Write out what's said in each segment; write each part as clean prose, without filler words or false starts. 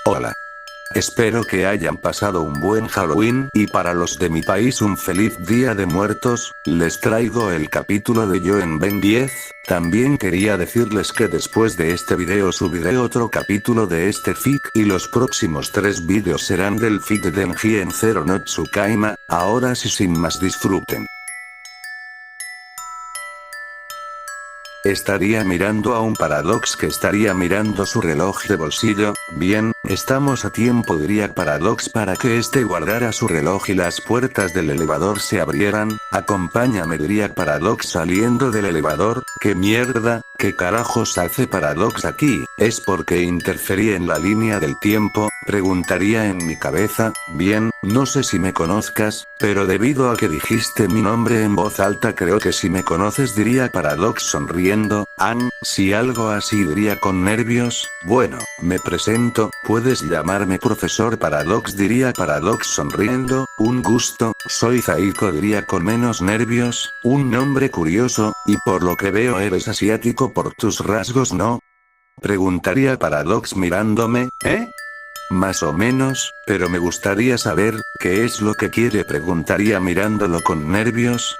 Hola. Espero que hayan pasado un buen Halloween y para los de mi país un feliz Día de Muertos. Les traigo el capítulo de Yo en Ben 10. También quería decirles que después de este video subiré otro capítulo de este fic y los próximos 3 vídeos serán del fic de Denji en Zero no Tsukaima. Ahora sí, sin más, disfruten. Estaría mirando a un Paradox que estaría mirando su reloj de bolsillo. Bien, estamos a tiempo, diría Paradox, para que este guardara su reloj y las puertas del elevador se abrieran. Acompáñame, diría Paradox saliendo del elevador. ¿Qué mierda? ¿Qué carajos hace Paradox aquí? ¿Es porque interferí en la línea del tiempo? Preguntaría en mi cabeza. Bien, no sé si me conozcas, pero debido a que dijiste mi nombre en voz alta creo que si me conoces, diría Paradox sonriendo. Si algo así, diría con nervios. Bueno, me presento, puedes llamarme Profesor Paradox, diría Paradox sonriendo. Un gusto, soy Zaiko, diría con menos nervios. Un nombre curioso, y por lo que veo eres asiático por tus rasgos, ¿no? Preguntaría Paradox mirándome. Más o menos, pero me gustaría saber, ¿qué es lo que quiere? Preguntaría mirándolo con nervios.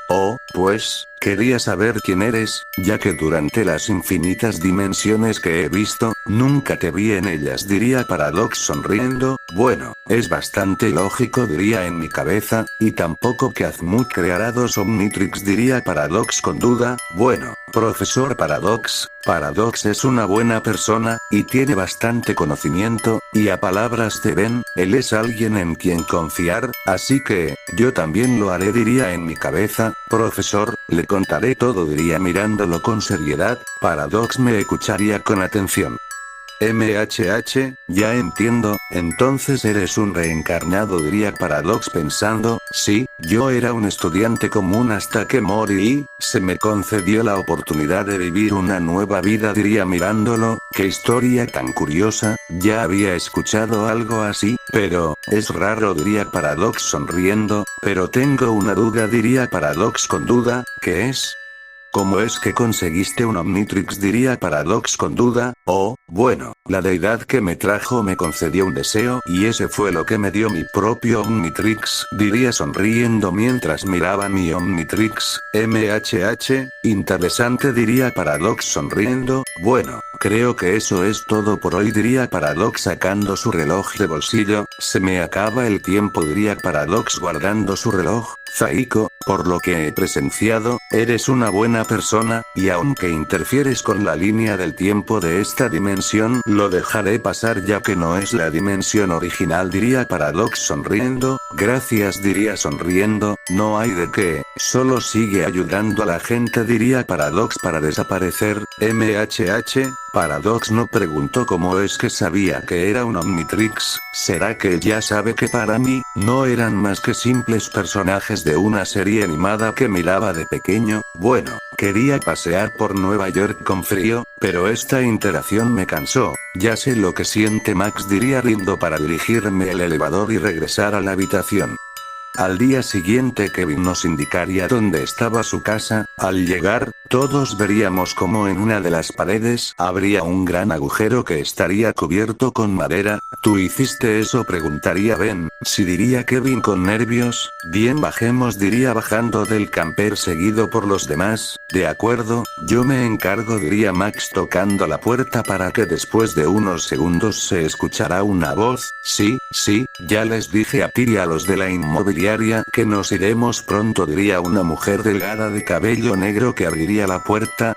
Pues, quería saber quién eres, ya que durante las infinitas dimensiones que he visto, nunca te vi en ellas, diría Paradox sonriendo. Bueno, es bastante lógico, diría en mi cabeza, y tampoco que Azmut creará 2 Omnitrix, diría Paradox con duda. Bueno, Profesor Paradox, Paradox es una buena persona, y tiene bastante conocimiento, y a palabras de Ben, él es alguien en quien confiar, así que, yo también lo haré, diría en mi cabeza. Profesor, le contaré todo, diría mirándolo con seriedad. Paradox me escucharía con atención. Ya entiendo, entonces eres un reencarnado, diría Paradox pensando. Sí, yo era un estudiante común hasta que morí y se me concedió la oportunidad de vivir una nueva vida, diría mirándolo. Qué historia tan curiosa, ya había escuchado algo así, pero es raro, diría Paradox sonriendo. Pero tengo una duda, diría Paradox con duda. ¿Qué es? ¿Cómo es que conseguiste un Omnitrix? Diría Paradox con duda. Bueno, la deidad que me trajo me concedió un deseo y ese fue lo que me dio mi propio Omnitrix, diría sonriendo mientras miraba mi Omnitrix. Interesante, diría Paradox sonriendo. Bueno, creo que eso es todo por hoy, diría Paradox sacando su reloj de bolsillo. Se me acaba el tiempo, diría Paradox guardando su reloj. Zaiko, por lo que he presenciado, eres una buena persona, y aunque interfieres con la línea del tiempo de esta dimensión, lo dejaré pasar ya que no es la dimensión original, diría Paradox sonriendo. Gracias, diría sonriendo. No hay de qué, solo sigue ayudando a la gente, diría Paradox para desaparecer. Paradox no preguntó cómo es que sabía que era un Omnitrix. ¿Será que ya sabe que para mí, no eran más que simples personajes de una serie animada que miraba de pequeño? Bueno, quería pasear por Nueva York con frío, pero esta interacción me cansó. Ya sé lo que siente Max, diría rindo para dirigirme al elevador y regresar a la habitación. Al día siguiente Kevin nos indicaría dónde estaba su casa. Al llegar, todos veríamos como en una de las paredes habría un gran agujero que estaría cubierto con madera. ¿Tú hiciste eso? Preguntaría Ben. Sí, diría Kevin con nervios. Bien, bajemos, diría bajando del camper seguido por los demás. De acuerdo, yo me encargo, diría Max tocando la puerta para que después de unos segundos se escuchará una voz. Sí, ya les dije a Ti y a los de la inmobiliaria que nos iremos pronto, diría una mujer delgada de cabello negro que abriría la puerta.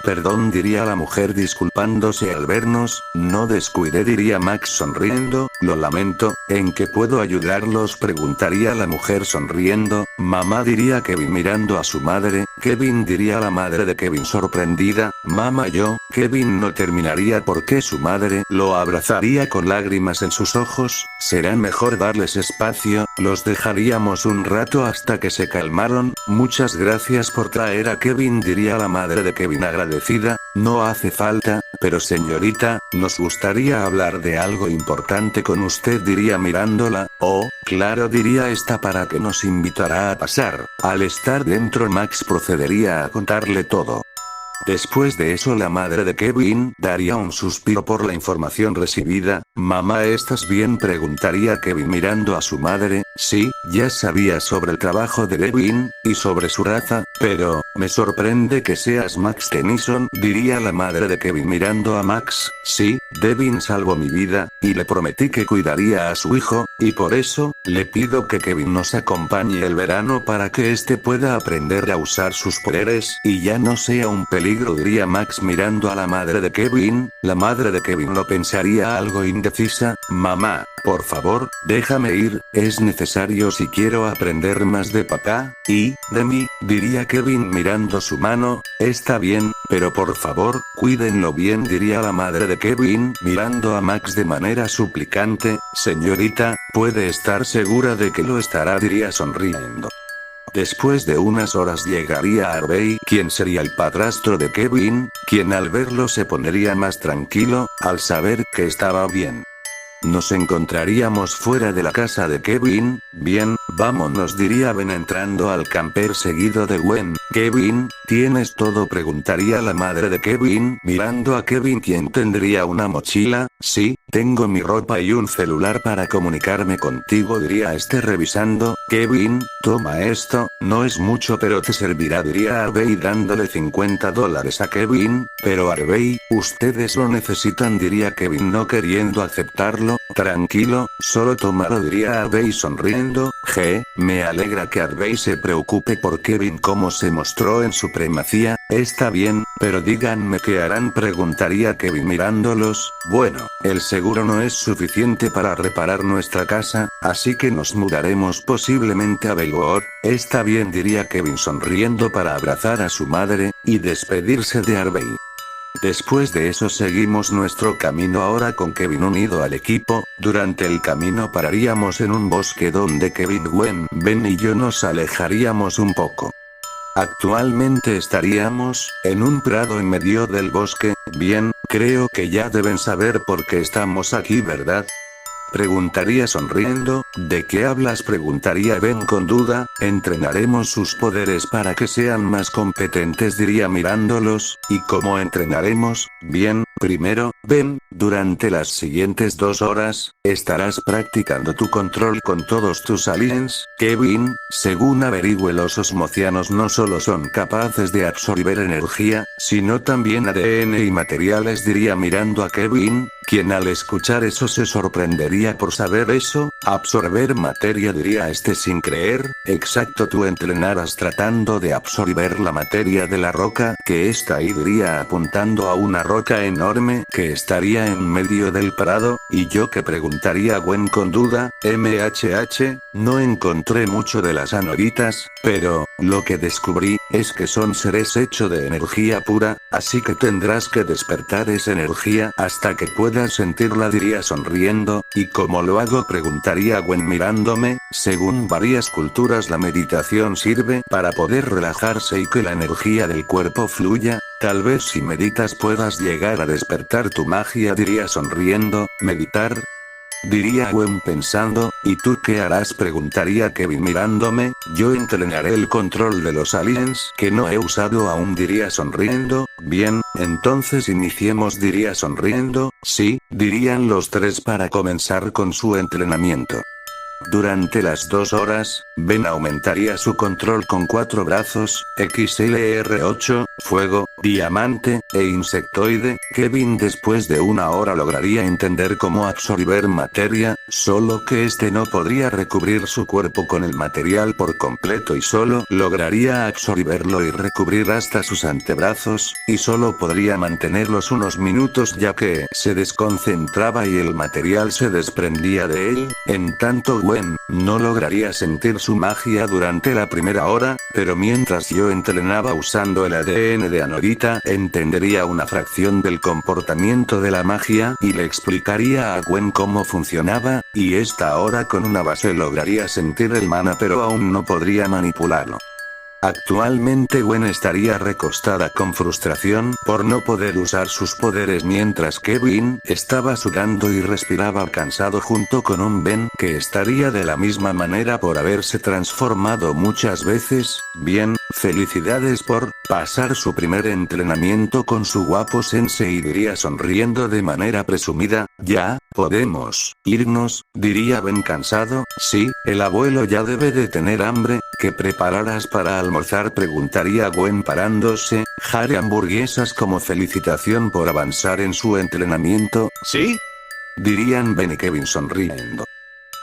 Perdón, diría la mujer disculpándose al vernos. No descuidé, diría Max sonriendo. Lo lamento, ¿en qué puedo ayudarlos? Preguntaría la mujer sonriendo. Mamá, diría Kevin mirando a su madre. Kevin, diría la madre de Kevin sorprendida. Mamá, yo. Kevin no terminaría porque su madre lo abrazaría con lágrimas en sus ojos. Será mejor darles espacio, los dejaríamos un rato hasta que se calmaron. Muchas gracias por traer a Kevin, diría la madre de Kevin agradecida. No hace falta, pero señorita, nos gustaría hablar de algo importante con usted, diría mirándola. Claro, diría esta para que nos invitará a pasar. Al estar dentro Max procedería a contarle todo. Después de eso la madre de Kevin daría un suspiro por la información recibida. Mamá, ¿estás bien?, preguntaría Kevin mirando a su madre. Sí, ya sabía sobre el trabajo de Devin, y sobre su raza, pero, me sorprende que seas Max Tennyson, diría la madre de Kevin mirando a Max. Sí, Devin salvó mi vida, y le prometí que cuidaría a su hijo, y por eso, le pido que Kevin nos acompañe el verano para que este pueda aprender a usar sus poderes, y ya no sea un peligro, diría Max mirando a la madre de Kevin. La madre de Kevin lo pensaría algo indecisa. Mamá, por favor, déjame ir, es necesario si quiero aprender más de papá, y, de mí, diría Kevin mirando su mano. Está bien, pero por favor, cuídenlo bien, diría la madre de Kevin mirando a Max de manera suplicante. Señorita, puede estar segura de que lo estará, diría sonriendo. Después de unas horas llegaría Harvey, quien sería el padrastro de Kevin, quien al verlo se pondría más tranquilo, al saber que estaba bien. Nos encontraríamos fuera de la casa de Kevin. Bien, vámonos, diría Ben entrando al camper seguido de Gwen. Kevin, ¿tienes todo?, preguntaría la madre de Kevin mirando a Kevin, quien tendría una mochila. Sí, tengo mi ropa y un celular para comunicarme contigo, diría este revisando. Kevin, toma esto, no es mucho pero te servirá, diría Harvey dándole $50 a Kevin. Pero Harvey, ustedes lo necesitan, diría Kevin no queriendo aceptarlo. Tranquilo, solo tómalo, diría Harvey sonriendo. Me alegra que Harvey se preocupe por Kevin como se mostró en supremacía. Está bien, pero díganme qué harán, preguntaría Kevin mirándolos. Bueno, el seguro no es suficiente para reparar nuestra casa, así que nos mudaremos posiblemente a Bellwood. Está bien, diría Kevin sonriendo para abrazar a su madre, y despedirse de Harvey. Después de eso seguimos nuestro camino ahora con Kevin unido al equipo. Durante el camino pararíamos en un bosque donde Kevin, Gwen, Ben y yo nos alejaríamos un poco. Actualmente estaríamos en un prado en medio del bosque. Bien, creo que ya deben saber por qué estamos aquí, ¿verdad?, preguntaría sonriendo. ¿De qué hablas?, preguntaría Ben con duda. Entrenaremos sus poderes para que sean más competentes, diría mirándolos. ¿Y cómo entrenaremos? Bien, primero, Ben, durante las siguientes 2 horas, estarás practicando tu control con todos tus aliens. Kevin, según averigüe, los osmocianos no solo son capaces de absorber energía, sino también ADN y materiales, diría mirando a Kevin, quien al escuchar eso se sorprendería por saber eso. Absorber materia, diría este sin creer. Exacto, tú entrenarás tratando de absorber la materia de la roca que está ahí, diría apuntando a una roca enorme que estaría en medio del prado. ¿Y yo qué?, preguntaría Gwen con duda. No encontré mucho de las anoritas, pero, lo que descubrí, es que son seres hechos de energía pura, así que tendrás que despertar esa energía hasta que puedas sentirla, diría sonriendo. ¿Y cómo lo hago?, preguntaría Gwen mirándome. Según varias culturas la meditación sirve para poder relajarse y que la energía del cuerpo fluya. Tal vez si meditas puedas llegar a despertar tu magia, diría sonriendo. ¿Meditar?, diría Gwen pensando. ¿Y tú qué harás?, preguntaría Kevin mirándome. Yo entrenaré el control de los aliens que no he usado aún, diría sonriendo. Bien, entonces iniciemos, diría sonriendo. Sí, dirían los tres para comenzar con su entrenamiento. Durante las 2 horas, Ben aumentaría su control con 4 brazos, XLR8, fuego, diamante, e insectoide. Kevin después de 1 hora lograría entender cómo absorber materia, solo que este no podría recubrir su cuerpo con el material por completo y solo lograría absorberlo y recubrir hasta sus antebrazos, y solo podría mantenerlos unos minutos ya que se desconcentraba y el material se desprendía de él. En tanto Gwen no lograría sentir su magia durante la primera hora, pero mientras yo entrenaba usando el ADN de Anorita, entendería una fracción del comportamiento de la magia y le explicaría a Gwen cómo funcionaba, y esta ahora con una base lograría sentir el mana pero aún no podría manipularlo. Actualmente Gwen estaría recostada con frustración por no poder usar sus poderes mientras Kevin estaba sudando y respiraba cansado junto con un Ben que estaría de la misma manera por haberse transformado muchas veces. Bien, Felicidades por pasar su primer entrenamiento con su guapo sensei, diría sonriendo de manera presumida. Ya, podemos irnos, diría Ben cansado. Sí, el abuelo ya debe de tener hambre. ¿Qué prepararás para almorzar?, preguntaría Gwen parándose. Haré hamburguesas como felicitación por avanzar en su entrenamiento. ¿Sí?, dirían Ben y Kevin sonriendo.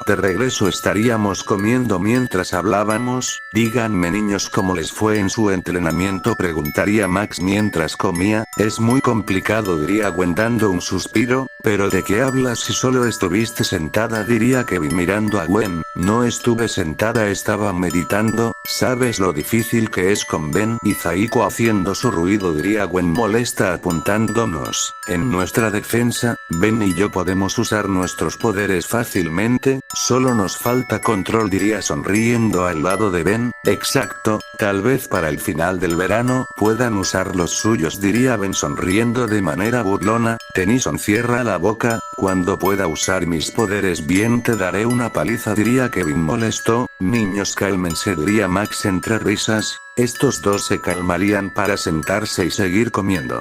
De regreso estaríamos comiendo mientras hablábamos. Díganme niños cómo les fue en su entrenamiento, preguntaría Max mientras comía. Es muy complicado, diría Gwen dando un suspiro. ¿Pero de qué hablas si solo estuviste sentada?, diría Kevin mirando a Gwen. No estuve sentada, estaba meditando. ¿Sabes lo difícil que es con Ben y Zaiko haciendo su ruido?, diría Gwen molesta apuntándonos. En nuestra defensa, Ben y yo podemos usar nuestros poderes fácilmente. Solo nos falta control, diría sonriendo al lado de Ben. Exacto, tal vez para el final del verano puedan usar los suyos, diría Ben sonriendo de manera burlona. Tennyson cierra la boca. Cuando pueda usar mis poderes bien te daré una paliza, diría Kevin molesto. Niños cálmense, diría Max entre risas. Estos dos se calmarían para sentarse y seguir comiendo.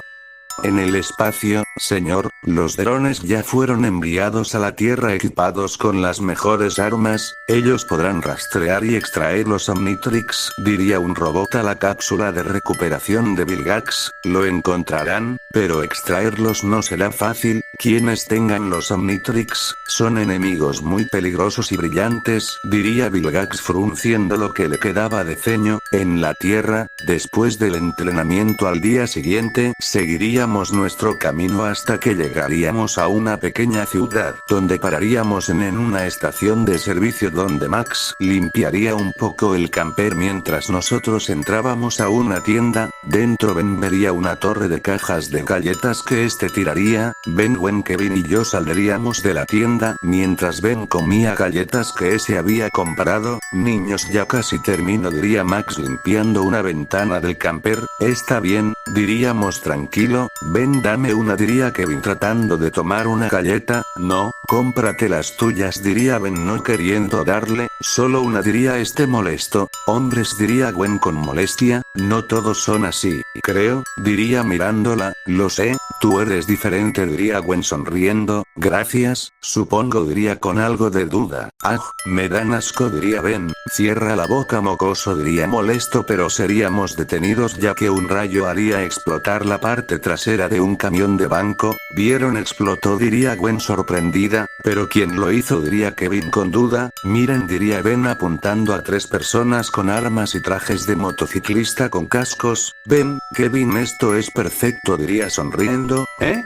En el espacio, señor, los drones ya fueron enviados a la Tierra equipados con las mejores armas. Ellos podrán rastrear y extraer los Omnitrix, diría un robot a la cápsula de recuperación de Vilgax. Lo encontrarán, pero extraerlos no será fácil. Quienes tengan los Omnitrix son enemigos muy peligrosos y brillantes, diría Vilgax frunciendo lo que le quedaba de ceño. En la Tierra, después del entrenamiento al día siguiente, seguiríamos nuestro camino hasta que llegaríamos a una pequeña ciudad, donde pararíamos en una estación de servicio donde Max limpiaría un poco el camper mientras nosotros entrábamos a una tienda. Dentro Ben vería una torre de cajas de galletas que tiraría. Ben, Gwen, Kevin y yo saldríamos de la tienda mientras Ben comía galletas que había comprado. Niños, ya casi termino, diría Max limpiando una ventana del camper. Está bien, diríamos tranquilo. Ben, dame una, diría Kevin tratando de tomar una galleta. No, cómprate las tuyas, diría Ben no queriendo darle. Solo una, diría molesto. Hombres, diría Gwen con molestia. No todos son así, creo, diría mirándola. Lo sé, tú eres diferente, diría Gwen sonriendo. Gracias, supongo, diría con algo de duda. Ah, me dan asco, diría Ben. Cierra la boca, mocoso, diría molesto, pero seríamos detenidos ya que un rayo haría explotar la parte trasera de un camión de banco. ¿Vieron? Explotó, diría Gwen sorprendida. ¿Pero quién lo hizo?, diría Kevin con duda. Miren, diría Ben apuntando a 3 personas con armas y trajes de motociclista con cascos. Ben, Kevin, esto es perfecto, diría sonriendo. ¿Eh?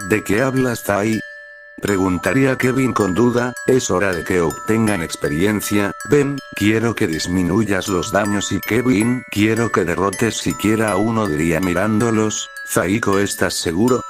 ¿De qué hablas, Zai?, preguntaría Kevin con duda. Es hora de que obtengan experiencia. Ben, quiero que disminuyas los daños y Kevin, quiero que derrotes siquiera a uno, diría mirándolos. Zaiko, ¿estás seguro?,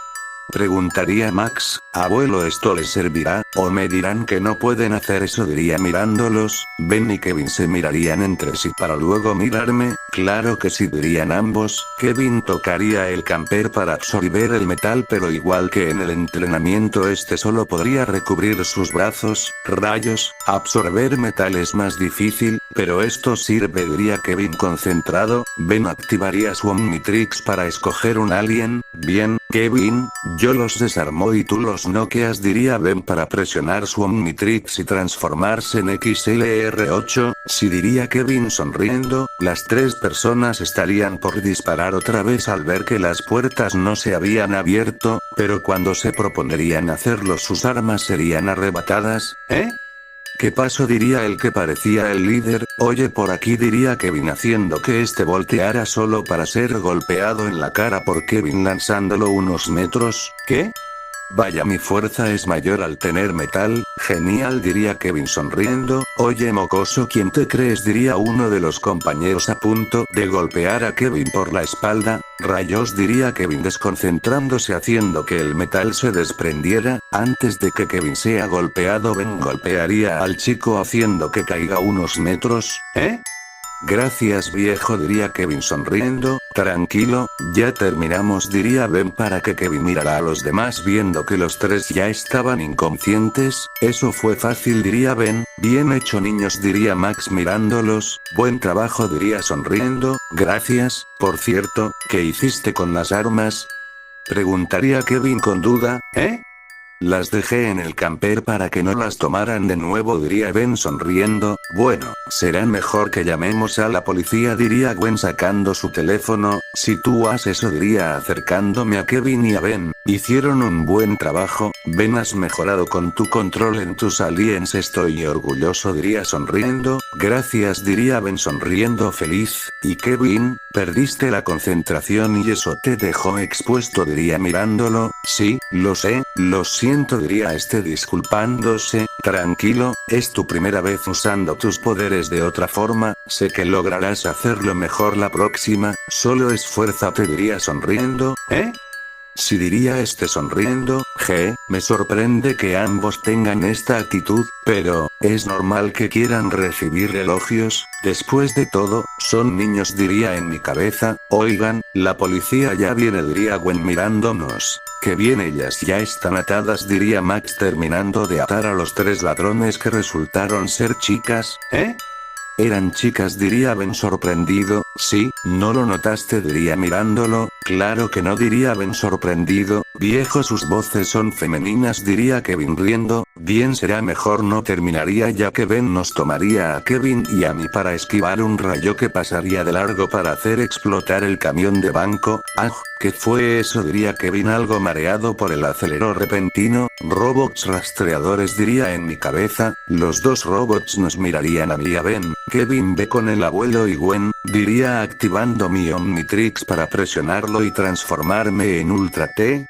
preguntaría Max. Abuelo, ¿esto les servirá? ¿O me dirán que no pueden hacer eso?, diría mirándolos. Ben y Kevin se mirarían entre sí para luego mirarme. Claro que sí, dirían ambos. Kevin tocaría el camper para absorber el metal, pero igual que en el entrenamiento solo podría recubrir sus brazos. Rayos, absorber metal es más difícil, pero esto sirve, diría Kevin concentrado. Ben activaría su Omnitrix para escoger un alien. Bien, Kevin, yo los desarmo y tú los noqueas, diría Ben para presionar su Omnitrix y transformarse en XLR8. Sí, diría Kevin sonriendo. Las 3 personas estarían por disparar otra vez al ver que las puertas no se habían abierto, pero cuando se proponerían hacerlo sus armas serían arrebatadas. ¿Eh? ¿Qué pasó?, diría el que parecía el líder. Oye, por aquí, diría Kevin haciendo que volteara solo para ser golpeado en la cara por Kevin lanzándolo unos metros. ¿Qué? Vaya, mi fuerza es mayor al tener metal. Genial, diría Kevin sonriendo. Oye, mocoso, ¿quién te crees?, diría uno de los compañeros a punto de golpear a Kevin por la espalda. Rayos, diría Kevin desconcentrándose haciendo que el metal se desprendiera. Antes de que Kevin sea golpeado, Ben golpearía al chico haciendo que caiga unos metros. ¿Eh? Gracias viejo diría Kevin sonriendo, tranquilo, ya terminamos diría Ben para que Kevin mirara a los demás viendo que los tres ya estaban inconscientes, eso fue fácil diría Ben, bien hecho niños diría Max mirándolos, buen trabajo diría sonriendo, gracias, por cierto, ¿qué hiciste con las armas? Preguntaría Kevin con duda, ¿eh? Las dejé en el camper para que no las tomaran de nuevo diría Ben sonriendo, bueno, será mejor que llamemos a la policía diría Gwen sacando su teléfono, si tú haces eso diría acercándome a Kevin y a Ben, hicieron un buen trabajo, Ben has mejorado con tu control en tus aliens estoy orgulloso diría sonriendo, gracias diría Ben sonriendo feliz, y Kevin, perdiste la concentración y eso te dejó expuesto diría mirándolo, sí, lo sé, lo siento diría disculpándose, tranquilo, es tu primera vez usando tus poderes de otra forma, sé que lograrás hacerlo mejor la próxima, solo esfuérzate diría sonriendo, ¿eh? Sí diría sonriendo, me sorprende que ambos tengan esta actitud, pero, es normal que quieran recibir elogios, después de todo, son niños diría en mi cabeza, oigan, la policía ya viene diría Gwen mirándonos, que bien ellas ya están atadas diría Max terminando de atar a los tres ladrones que resultaron ser chicas, ¿eh? Eran chicas diría Ben sorprendido, sí, ¿no lo notaste diría mirándolo? Claro que no diría Ben sorprendido, viejo sus voces son femeninas diría Kevin riendo, bien será mejor no terminaría ya que Ben nos tomaría a Kevin y a mí para esquivar un rayo que pasaría de largo para hacer explotar el camión de banco, ¿qué fue eso diría Kevin algo mareado por el acelero repentino, robots rastreadores diría en mi cabeza, los dos robots nos mirarían a mí y a Ben, Kevin ve con el abuelo y Gwen, diría activando mi Omnitrix para presionarlo y transformarme en Ultra T.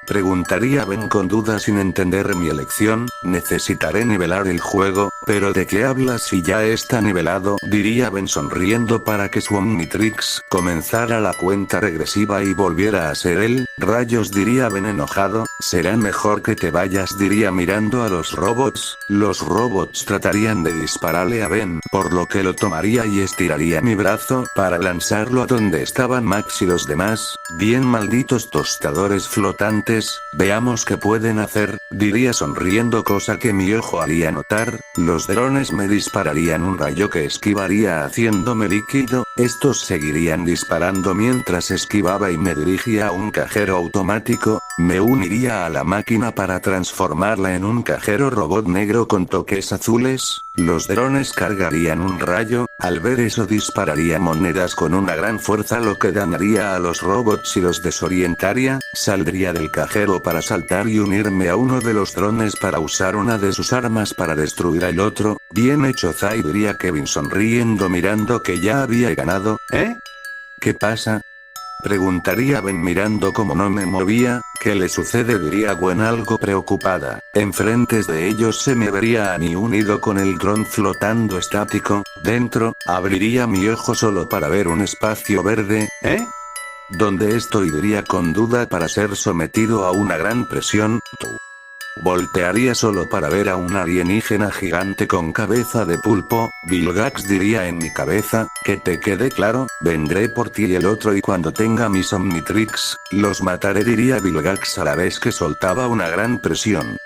Preguntaría Ben con duda sin entender mi elección, necesitaré nivelar el juego, pero ¿de qué hablas si ya está nivelado? Diría Ben sonriendo para que su Omnitrix comenzara la cuenta regresiva y volviera a ser él, rayos diría Ben enojado, será mejor que te vayas diría mirando a los robots tratarían de dispararle a Ben, por lo que lo tomaría y estiraría mi brazo para lanzarlo a donde estaban Max y los demás, bien malditos tostadores flotantes. Veamos qué pueden hacer, diría sonriendo cosa que mi ojo haría notar, los drones me dispararían un rayo que esquivaría haciéndome líquido, estos seguirían disparando mientras esquivaba y me dirigía a un cajero automático, me uniría a la máquina para transformarla en un cajero robot negro con toques azules, los drones cargarían un rayo, al ver eso dispararía monedas con una gran fuerza lo que dañaría a los robots y los desorientaría, saldría del cajero para saltar y unirme a uno de los drones para usar una de sus armas para destruir al otro, bien hecho Zay diría Kevin sonriendo mirando que ya había ganado, ¿eh? ¿Qué pasa? Preguntaría Ben mirando como no me movía, ¿qué le sucede? Diría Gwen algo preocupada, enfrente de ellos se me vería a mí unido con el dron flotando estático, dentro, abriría mi ojo solo para ver un espacio verde, ¿eh? ¿Dónde estoy? Diría con duda para ser sometido a una gran presión, voltearía solo para ver a un alienígena gigante con cabeza de pulpo, Vilgax diría en mi cabeza, que te quede claro, vendré por ti y el otro y cuando tenga mis Omnitrix, los mataré diría Vilgax a la vez que soltaba una gran presión.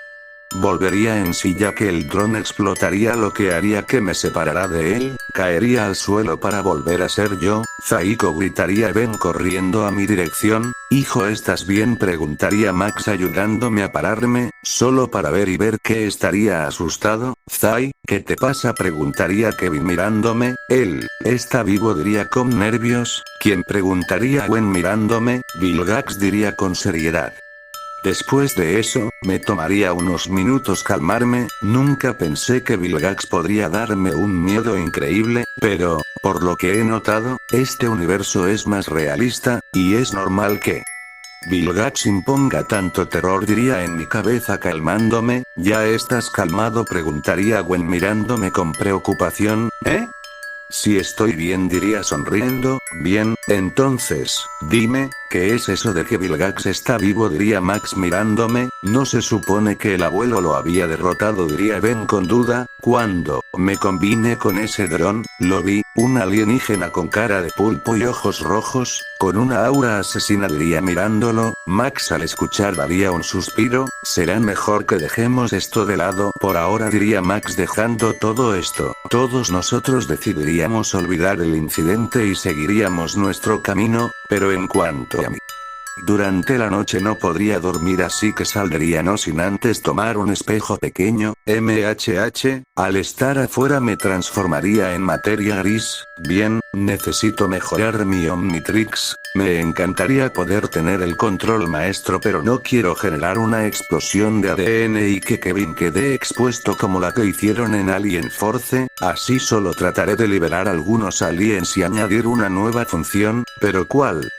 Volvería en sí ya que el dron explotaría lo que haría que me separara de él, caería al suelo para volver a ser yo, Zaiko gritaría Ben corriendo a mi dirección, hijo ¿estás bien? Preguntaría Max ayudándome a pararme, solo para ver y ver que estaría asustado, Zai, ¿qué te pasa? Preguntaría Kevin mirándome, él, está vivo diría con nervios, ¿quién? Preguntaría Gwen mirándome, Vilgax diría con seriedad. Después de eso, me tomaría unos minutos calmarme, nunca pensé que Vilgax podría darme un miedo increíble, pero, por lo que he notado, este universo es más realista, y es normal que Vilgax imponga tanto terror diría en mi cabeza calmándome, ¿ya estás calmado? Preguntaría Gwen mirándome con preocupación, ¿eh? Si estoy bien diría sonriendo, bien, entonces, dime, ¿qué es eso de que Vilgax está vivo? Diría Max mirándome, ¿no se supone que el abuelo lo había derrotado? Diría Ben con duda, cuando me combiné con ese dron, lo vi, un alienígena con cara de pulpo y ojos rojos, con una aura asesina diría mirándolo, Max al escuchar daría un suspiro, será mejor que dejemos esto de lado por ahora diría Max dejando todo esto, todos nosotros decidiríamos olvidar el incidente y seguiríamos nuestro camino, pero en cuanto a mí. Durante la noche no podría dormir así que saldría no sin antes tomar un espejo pequeño, al estar afuera me transformaría en materia gris, bien, necesito mejorar mi Omnitrix, me encantaría poder tener el control maestro pero no quiero generar una explosión de ADN y que Kevin quede expuesto como la que hicieron en Alien Force, así solo trataré de liberar algunos aliens y añadir una nueva función, pero ¿cuál?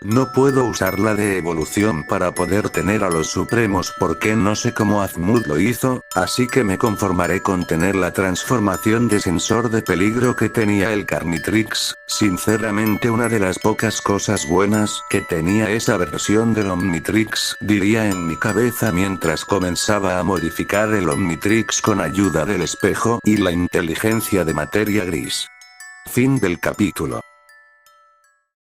No puedo usar la de evolución para poder tener a los supremos porque no sé cómo Azmut lo hizo, así que me conformaré con tener la transformación de sensor de peligro que tenía el Carnitrix, sinceramente una de las pocas cosas buenas que tenía esa versión del Omnitrix, diría en mi cabeza mientras comenzaba a modificar el Omnitrix con ayuda del espejo y la inteligencia de materia gris. Fin del capítulo.